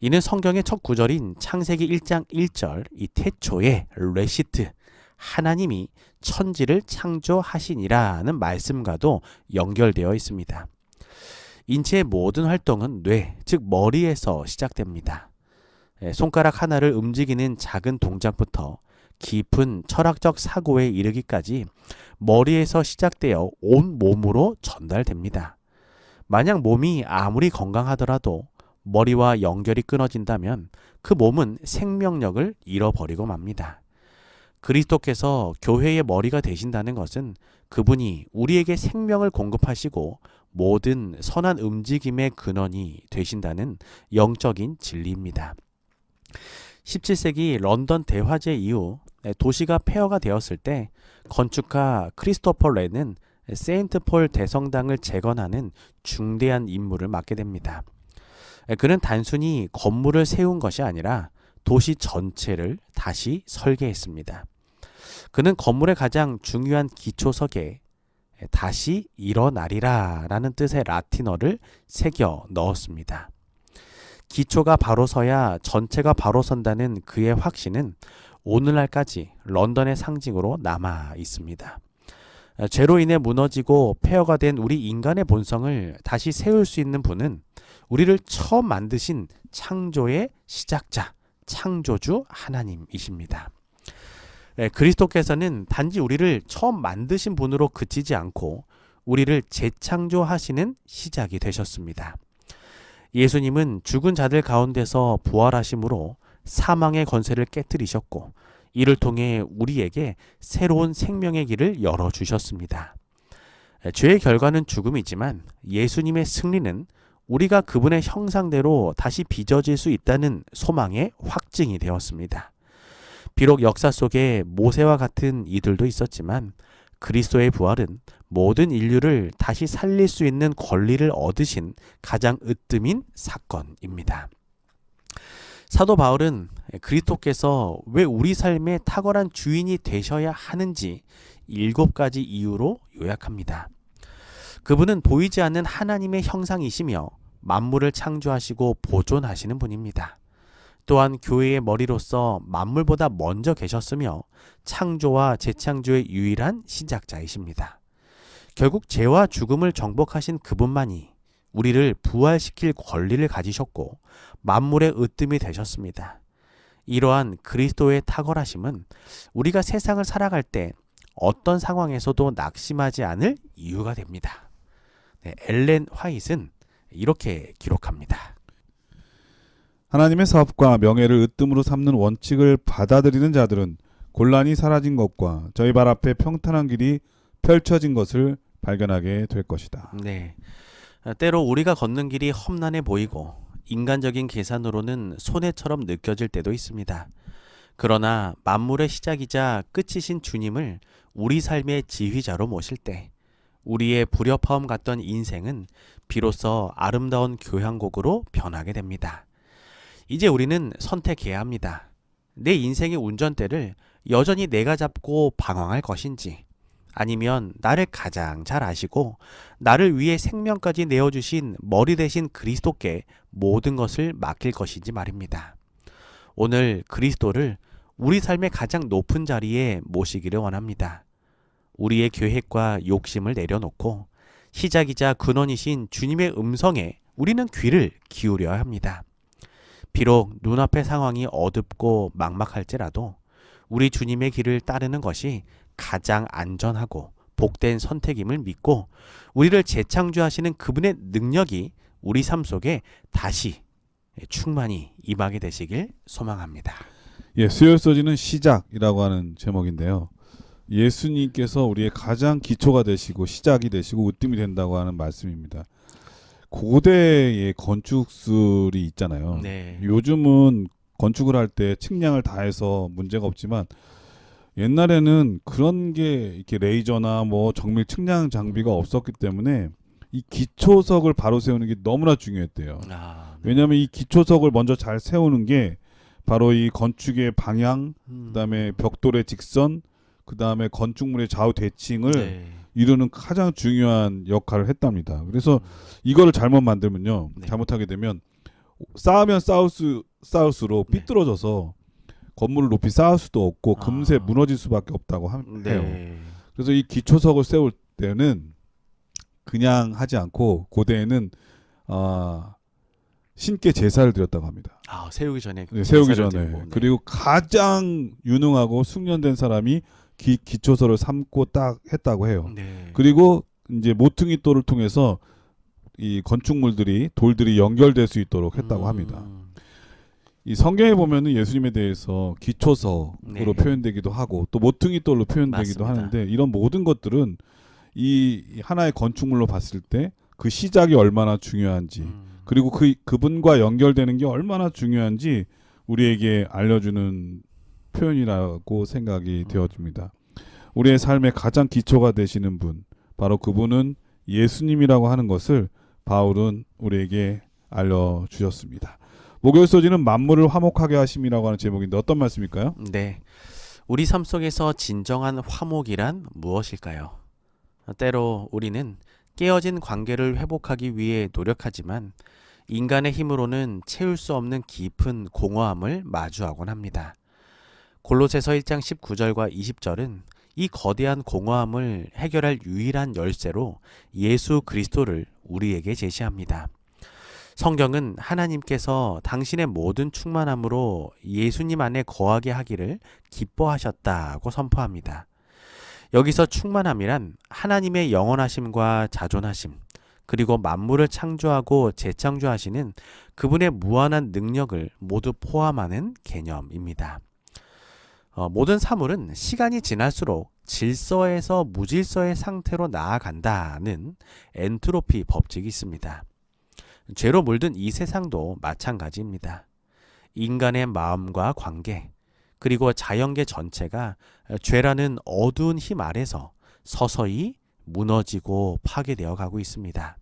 이는 성경의 첫 구절인 창세기 1장 1절 이 태초에 레시트 하나님이 천지를 창조하시니라는 말씀과도 연결되어 있습니다. 인체의 모든 활동은 뇌, 즉 머리에서 시작됩니다. 손가락 하나를 움직이는 작은 동작부터 깊은 철학적 사고에 이르기까지 머리에서 시작되어 온 몸으로 전달됩니다. 만약 몸이 아무리 건강하더라도 머리와 연결이 끊어진다면 그 몸은 생명력을 잃어버리고 맙니다. 그리스도께서 교회의 머리가 되신다는 것은 그분이 우리에게 생명을 공급하시고 모든 선한 움직임의 근원이 되신다는 영적인 진리입니다. 17세기 런던 대화재 이후 도시가 폐허가 되었을 때 건축가 크리스토퍼 렌은 세인트 폴 대성당을 재건하는 중대한 임무를 맡게 됩니다. 그는 단순히 건물을 세운 것이 아니라 도시 전체를 다시 설계했습니다. 그는 건물의 가장 중요한 기초석에 다시 일어나리라 라는 뜻의 라틴어를 새겨 넣었습니다. 기초가 바로 서야 전체가 바로 선다는 그의 확신은 오늘날까지 런던의 상징으로 남아 있습니다. 죄로 인해 무너지고 폐허가 된 우리 인간의 본성을 다시 세울 수 있는 분은 우리를 처음 만드신 창조의 시작자, 창조주 하나님이십니다. 그리스도께서는 단지 우리를 처음 만드신 분으로 그치지 않고 우리를 재창조하시는 시작이 되셨습니다. 예수님은 죽은 자들 가운데서 부활하심으로 사망의 권세를 깨뜨리셨고 이를 통해 우리에게 새로운 생명의 길을 열어주셨습니다. 죄의 결과는 죽음이지만 예수님의 승리는 우리가 그분의 형상대로 다시 빚어질 수 있다는 소망의 확증이 되었습니다. 비록 역사 속에 모세와 같은 이들도 있었지만 그리스도의 부활은 모든 인류를 다시 살릴 수 있는 권리를 얻으신 가장 으뜸인 사건입니다. 사도 바울은 그리스도께서 왜 우리 삶의 탁월한 주인이 되셔야 하는지 7가지 이유로 요약합니다. 그분은 보이지 않는 하나님의 형상이시며 만물을 창조하시고 보존하시는 분입니다. 또한 교회의 머리로서 만물보다 먼저 계셨으며 창조와 재창조의 유일한 시작자이십니다. 결국 죄와 죽음을 정복하신 그분만이 우리를 부활시킬 권리를 가지셨고 만물의 으뜸이 되셨습니다. 이러한 그리스도의 탁월하심은 우리가 세상을 살아갈 때 어떤 상황에서도 낙심하지 않을 이유가 됩니다. 엘렌 화이트는 이렇게 기록합니다. 하나님의 사업과 명예를 으뜸으로 삼는 원칙을 받아들이는 자들은 곤란이 사라진 것과 저희 발 앞에 평탄한 길이 펼쳐진 것을 발견하게 될 것이다. 네. 때로 우리가 걷는 길이 험난해 보이고 인간적인 계산으로는 손해처럼 느껴질 때도 있습니다. 그러나 만물의 시작이자 끝이신 주님을 우리 삶의 지휘자로 모실 때 우리의 불협화음 같던 인생은 비로소 아름다운 교향곡으로 변하게 됩니다. 이제 우리는 선택해야 합니다. 내 인생의 운전대를 여전히 내가 잡고 방황할 것인지 아니면 나를 가장 잘 아시고 나를 위해 생명까지 내어주신 머리 대신 그리스도께 모든 것을 맡길 것인지 말입니다. 오늘 그리스도를 우리 삶의 가장 높은 자리에 모시기를 원합니다. 우리의 계획과 욕심을 내려놓고 시작이자 근원이신 주님의 음성에 우리는 귀를 기울여야 합니다. 비록 눈앞의 상황이 어둡고 막막할지라도 우리 주님의 길을 따르는 것이 가장 안전하고 복된 선택임을 믿고 우리를 재창조하시는 그분의 능력이 우리 삶 속에 다시 충만히 임하게 되시길 소망합니다. 예, 수요일 서지는 시작이라고 하는 제목인데요. 예수님께서 우리의 가장 기초가 되시고 시작이 되시고 으뜸이 된다고 하는 말씀입니다. 고대의 건축술이 있잖아요. 네. 요즘은 건축을 할 때 측량을 다 해서 문제가 없지만 옛날에는 그런 게 이렇게 레이저나 뭐 정밀 측량 장비가 없었기 때문에 이 기초석을 바로 세우는 게 너무나 중요했대요. 네. 왜냐하면 이 기초석을 먼저 잘 세우는 게 바로 이 건축의 방향, 그다음에 벽돌의 직선, 그다음에 건축물의 좌우 대칭을 네. 이루는 가장 중요한 역할을 했답니다. 그래서 이거를 잘못 만들면요, 네. 잘못하게 되면 쌓으면 쌓을수록 네. 삐뚤어져서 건물을 높이 쌓을 수도 없고 금세 아. 무너질 수밖에 없다고 해요. 네. 그래서 이 기초석을 세울 때는 그냥 하지 않고 고대에는 신께 제사를 드렸다고 합니다. 세우기 전에 네, 세우기 제사를 전에. 드리고, 네. 그리고 가장 유능하고 숙련된 사람이 기초석을 삼고 딱 했다고 해요. 네. 그리고 이제 모퉁이 돌을 통해서 이 건축물들이 돌들이 연결될 수 있도록 했다고 합니다. 이 성경에 보면은 예수님에 대해서 기초석으로 네. 표현되기도 하고 또 모퉁이 돌로 표현되기도 맞습니다. 하는데 이런 모든 것들은 이 하나의 건축물로 봤을 때 그 시작이 얼마나 중요한지 그리고 그분과 연결되는 게 얼마나 중요한지 우리에게 알려주는 표현이라고 생각이 되어집니다. 우리의 삶의 가장 기초가 되시는 분, 바로 그분은 예수님이라고 하는 것을 바울은 우리에게 알려주셨습니다. 목요일 소지는 만물을 화목하게 하심이라고 하는 제목인데 어떤 말씀일까요? 네. 우리 삶 속에서 진정한 화목이란 무엇일까요? 때로 우리는 깨어진 관계를 회복하기 위해 노력하지만 인간의 힘으로는 채울 수 없는 깊은 공허함을 마주하곤 합니다. 골로새서 1장 19절과 20절은 이 거대한 공허함을 해결할 유일한 열쇠로 예수 그리스도를 우리에게 제시합니다. 성경은 하나님께서 당신의 모든 충만함으로 예수님 안에 거하게 하기를 기뻐하셨다고 선포합니다. 여기서 충만함이란 하나님의 영원하심과 자존하심, 그리고 만물을 창조하고 재창조하시는 그분의 무한한 능력을 모두 포함하는 개념입니다. 모든 사물은 시간이 지날수록 질서에서 무질서의 상태로 나아간다는 엔트로피 법칙이 있습니다. 죄로 물든 이 세상도 마찬가지입니다. 인간의 마음과 관계, 그리고 자연계 전체가 죄라는 어두운 힘 아래서 서서히 무너지고 파괴되어 가고 있습니다.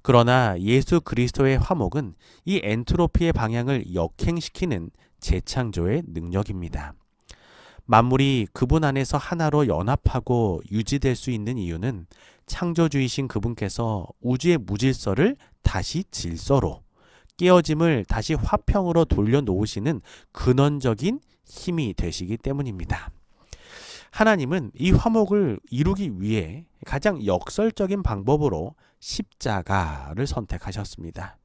그러나 예수 그리스도의 화목은 이 엔트로피의 방향을 역행시키는 재창조의 능력입니다. 만물이 그분 안에서 하나로 연합하고 유지될 수 있는 이유는 창조주이신 그분께서 우주의 무질서를 다시 질서로, 깨어짐을 다시 화평으로 돌려놓으시는 근원적인 힘이 되시기 때문입니다. 하나님은 이 화목을 이루기 위해 가장 역설적인 방법으로 십자가를 선택하셨습니다.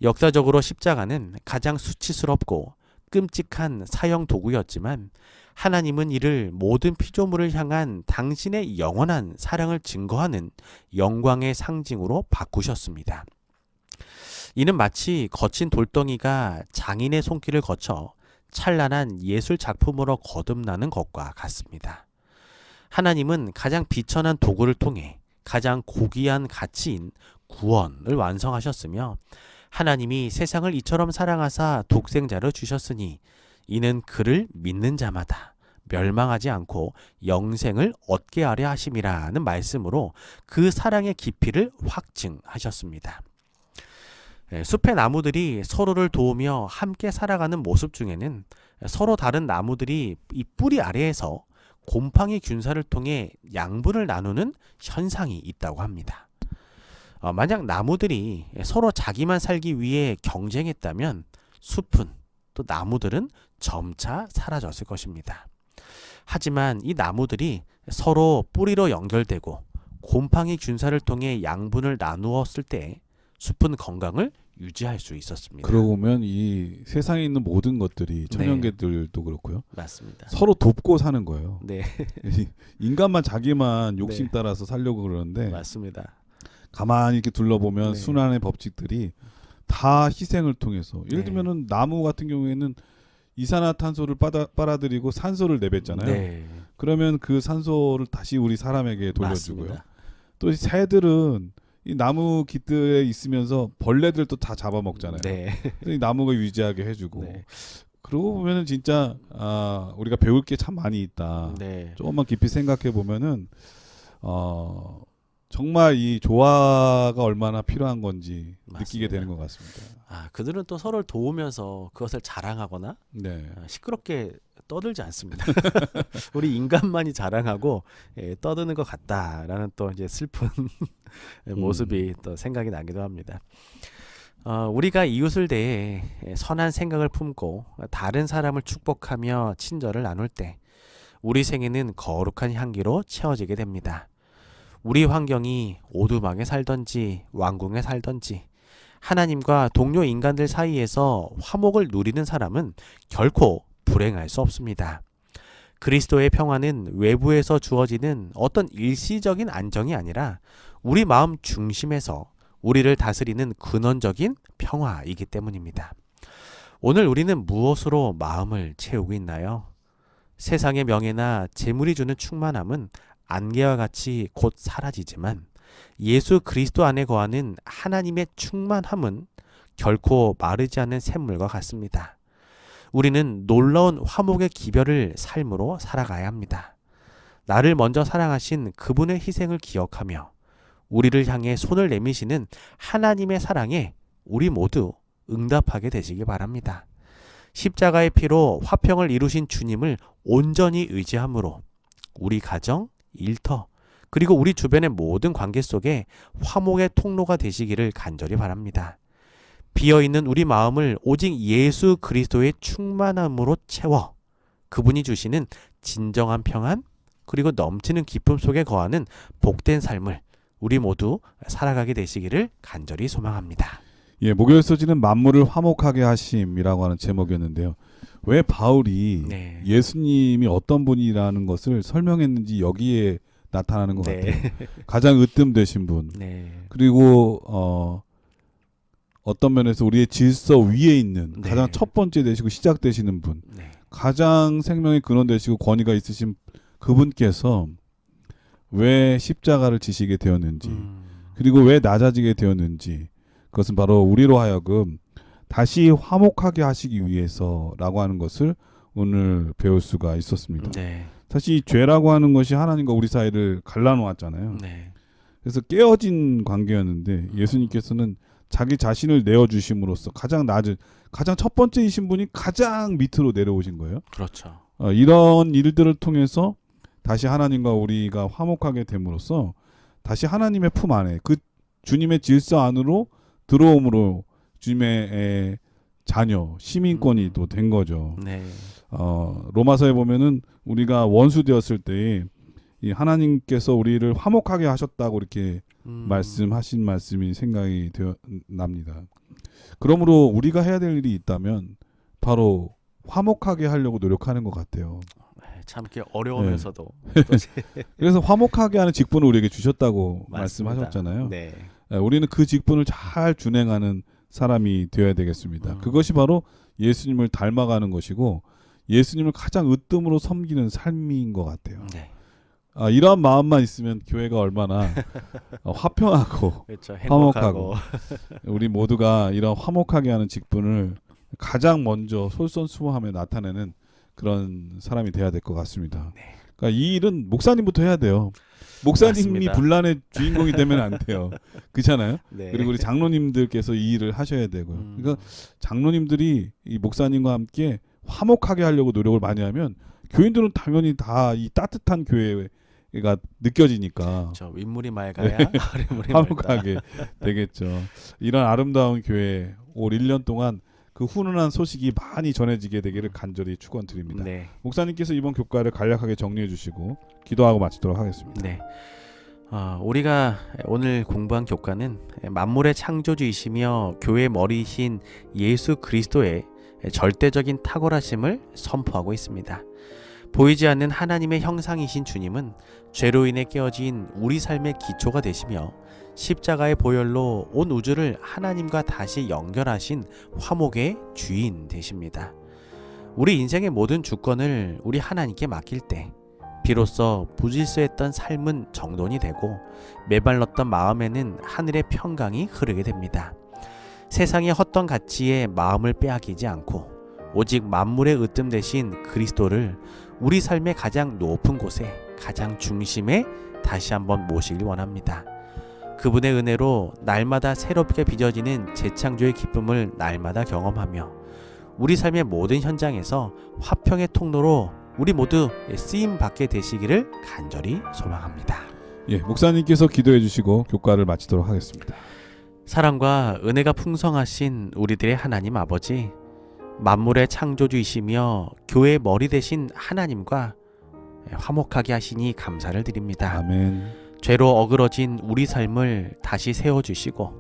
역사적으로 십자가는 가장 수치스럽고 끔찍한 사형 도구였지만 하나님은 이를 모든 피조물을 향한 당신의 영원한 사랑을 증거하는 영광의 상징으로 바꾸셨습니다. 이는 마치 거친 돌덩이가 장인의 손길을 거쳐 찬란한 예술 작품으로 거듭나는 것과 같습니다. 하나님은 가장 비천한 도구를 통해 가장 고귀한 가치인 구원을 완성하셨으며 하나님이 세상을 이처럼 사랑하사 독생자를 주셨으니 이는 그를 믿는 자마다 멸망하지 않고 영생을 얻게 하려 하심이라는 말씀으로 그 사랑의 깊이를 확증하셨습니다. 숲의 나무들이 서로를 도우며 함께 살아가는 모습 중에는 서로 다른 나무들이 이 뿌리 아래에서 곰팡이 균사를 통해 양분을 나누는 현상이 있다고 합니다. 만약 나무들이 서로 자기만 살기 위해 경쟁했다면 숲은 또 나무들은 점차 사라졌을 것입니다. 하지만 이 나무들이 서로 뿌리로 연결되고 곰팡이 균사를 통해 양분을 나누었을 때 숲은 건강을 유지할 수 있었습니다. 그러고 보면 이 세상에 있는 모든 것들이 천연계들도 그렇고요. 맞습니다. 서로 돕고 사는 거예요. 네, 인간만 자기만 욕심 네. 따라서 살려고 그러는데 맞습니다. 가만히 이렇게 둘러보면 네. 순환의 법칙들이 다 희생을 통해서 예를 네. 들면은 나무 같은 경우에는 이산화탄소를 빨아들이고 산소를 내뱉잖아요. 네, 그러면 그 산소를 다시 우리 사람에게 돌려주고요. 맞습니다. 또 이 새들은 이 나무 깃들에 있으면서 벌레들도 다 잡아먹잖아요. 네, 그래서 이 나무가 유지하게 해주고. 네. 그러고 보면은 진짜 우리가 배울 게 참 많이 있다. 네. 조금만 깊이 생각해 보면은 정말 이 조화가 얼마나 필요한 건지 느끼게 맞습니다. 되는 것 같습니다. 그들은 또 서로를 도우면서 그것을 자랑하거나 네. 시끄럽게 떠들지 않습니다. 우리 인간만이 자랑하고 떠드는 것 같다라는 또 이제 슬픈 모습이 또 생각이 나기도 합니다. 우리가 이웃을 대해 선한 생각을 품고 다른 사람을 축복하며 친절을 나눌 때 우리 생애는 거룩한 향기로 채워지게 됩니다. 우리 환경이 오두막에 살던지 왕궁에 살던지 하나님과 동료 인간들 사이에서 화목을 누리는 사람은 결코 불행할 수 없습니다. 그리스도의 평화는 외부에서 주어지는 어떤 일시적인 안정이 아니라 우리 마음 중심에서 우리를 다스리는 근원적인 평화이기 때문입니다. 오늘 우리는 무엇으로 마음을 채우고 있나요? 세상의 명예나 재물이 주는 충만함은 안개와 같이 곧 사라지지만 예수 그리스도 안에 거하는 하나님의 충만함은 결코 마르지 않는 샘물과 같습니다. 우리는 놀라운 화목의 기별을 삶으로 살아가야 합니다. 나를 먼저 사랑하신 그분의 희생을 기억하며 우리를 향해 손을 내미시는 하나님의 사랑에 우리 모두 응답하게 되시기 바랍니다. 십자가의 피로 화평을 이루신 주님을 온전히 의지함으로 우리 가정, 일터, 그리고 우리 주변의 모든 관계 속에 화목의 통로가 되시기를 간절히 바랍니다. 비어있는 우리 마음을 오직 예수 그리스도의 충만함으로 채워 그분이 주시는 진정한 평안 그리고 넘치는 기쁨 속에 거하는 복된 삶을 우리 모두 살아가게 되시기를 간절히 소망합니다. 예, 목요일 서지는 만물을 화목하게 하심이라고 하는 제목이었는데요. 왜 바울이 네. 예수님이 어떤 분이라는 것을 설명했는지 여기에 나타나는 것 네. 같아요. 가장 으뜸되신 분. 네. 그리고 어떤 면에서 우리의 질서 위에 있는 네. 가장 첫 번째 되시고 시작되시는 분. 네. 가장 생명의 근원 되시고 권위가 있으신 그분께서 왜 십자가를 지시게 되었는지 그리고 왜 낮아지게 되었는지 그것은 바로 우리로 하여금 다시 화목하게 하시기 위해서라고 하는 것을 오늘 배울 수가 있었습니다. 네. 사실 이 죄라고 하는 것이 하나님과 우리 사이를 갈라놓았잖아요. 네. 그래서 깨어진 관계였는데 예수님께서는 자기 자신을 내어주심으로써 가장 낮은 가장 첫 번째이신 분이 가장 밑으로 내려오신 거예요. 그렇죠. 이런 일들을 통해서 다시 하나님과 우리가 화목하게 됨으로써 다시 하나님의 품 안에 그 주님의 질서 안으로 들어옴으로 주님의 자녀 시민권이 또 된 거죠. 네. 로마서에 보면은 우리가 원수 되었을 때 이 하나님께서 우리를 화목하게 하셨다고 이렇게 말씀하신 말씀이 생각이 납니다. 그러므로 우리가 해야 될 일이 있다면 바로 화목하게 하려고 노력하는 것 같아요. 참 이렇게 어려우면서도 그래서 화목하게 하는 직분을 우리에게 주셨다고 맞습니다. 말씀하셨잖아요. 네. 우리는 그 직분을 잘 준행하는 사람이 되어야 되겠습니다. 그것이 바로 예수님을 닮아가는 것이고 예수님을 가장 으뜸으로 섬기는 삶인 것 같아요. 네. 이러한 마음만 있으면 교회가 얼마나 화평하고 그렇죠. 화목하고 행복하고 우리 모두가 이런 화목하게 하는 직분을 가장 먼저 솔선수범하며 나타내는 그런 사람이 돼야 될 것 같습니다. 네. 그러니까 이 일은 목사님부터 해야 돼요. 목사님이 맞습니다. 분란의 주인공이 되면 안 돼요. 그렇잖아요. 네. 그리고 우리 장로님들께서 이 일을 하셔야 되고요. 그러니까 장로님들이 이 목사님과 함께 화목하게 하려고 노력을 많이 하면 교인들은 당연히 다 이 따뜻한 교회가 느껴지니까 저 윗물이 맑아야 아랫물이 맑다. 화목하게 되겠죠. 이런 아름다운 교회 올 1년 동안 그 훈훈한 소식이 많이 전해지게 되기를 간절히 축원드립니다. 네. 목사님께서 이번 교과를 간략하게 정리해 주시고 기도하고 마치도록 하겠습니다. 네. 우리가 오늘 공부한 교과는 만물의 창조주이시며 교회의 머리이신 예수 그리스도의 절대적인 탁월하심을 선포하고 있습니다. 보이지 않는 하나님의 형상이신 주님은 죄로 인해 깨어진 우리 삶의 기초가 되시며 십자가의 보혈로 온 우주를 하나님과 다시 연결하신 화목의 주인 되십니다. 우리 인생의 모든 주권을 우리 하나님께 맡길 때 비로소 부질서했던 삶은 정돈이 되고 메말랐던 마음에는 하늘의 평강이 흐르게 됩니다. 세상의 헛된 가치에 마음을 빼앗기지 않고 오직 만물의 으뜸 되신 그리스도를 우리 삶의 가장 높은 곳에 가장 중심에 다시 한번 모시길 원합니다. 그분의 은혜로 날마다 새롭게 빚어지는 재창조의 기쁨을 날마다 경험하며 우리 삶의 모든 현장에서 화평의 통로로 우리 모두 쓰임 받게 되시기를 간절히 소망합니다. 예, 목사님께서 기도해 주시고 교과를 마치도록 하겠습니다. 사랑과 은혜가 풍성하신 우리들의 하나님 아버지, 만물의 창조주이시며 교회의 머리 되신 하나님과 화목하게 하시니 감사를 드립니다. 아멘. 죄로 어그러진 우리 삶을 다시 세워주시고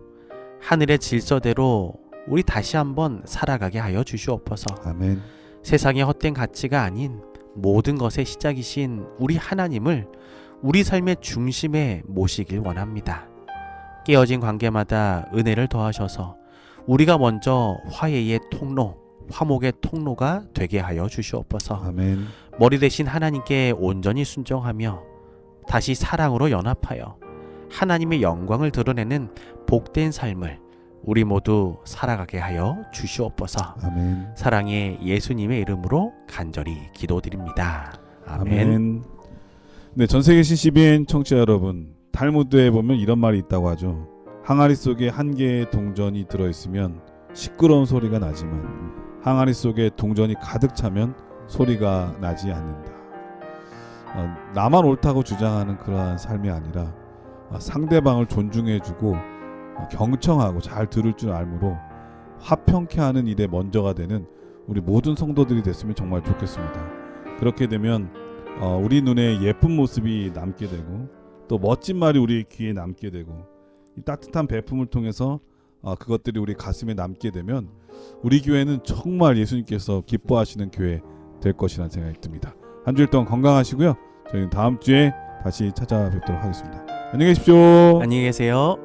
하늘의 질서대로 우리 다시 한번 살아가게 하여 주시옵소서. 아멘. 세상의 헛된 가치가 아닌 모든 것의 시작이신 우리 하나님을 우리 삶의 중심에 모시길 원합니다. 깨어진 관계마다 은혜를 더하셔서 우리가 먼저 화해의 통로, 화목의 통로가 되게 하여 주시옵소서. 아멘. 머리 대신 하나님께 온전히 순종하며 다시 사랑으로 연합하여 하나님의 영광을 드러내는 복된 삶을 우리 모두 살아가게 하여 주시옵소서. 아멘. 사랑의 예수님의 이름으로 간절히 기도드립니다. 아멘. 아멘. 네, 전 세계 CCBN 청취자 여러분, 탈무드에 보면 이런 말이 있다고 하죠. 항아리 속에 한 개의 동전이 들어있으면 시끄러운 소리가 나지만 항아리 속에 동전이 가득 차면 소리가 나지 않는다. 나만 옳다고 주장하는 그러한 삶이 아니라 상대방을 존중해주고 경청하고 잘 들을 줄 알므로 화평케 하는 일에 먼저가 되는 우리 모든 성도들이 됐으면 정말 좋겠습니다. 그렇게 되면 우리 눈에 예쁜 모습이 남게 되고 또 멋진 말이 우리 귀에 남게 되고 이 따뜻한 배품을 통해서 그것들이 우리 가슴에 남게 되면 우리 교회는 정말 예수님께서 기뻐하시는 교회 될 것이라는 생각이 듭니다. 한 주일 동안 건강하시고요. 저희는 다음 주에 다시 찾아뵙도록 하겠습니다. 안녕히 계십시오. 안녕히 계세요.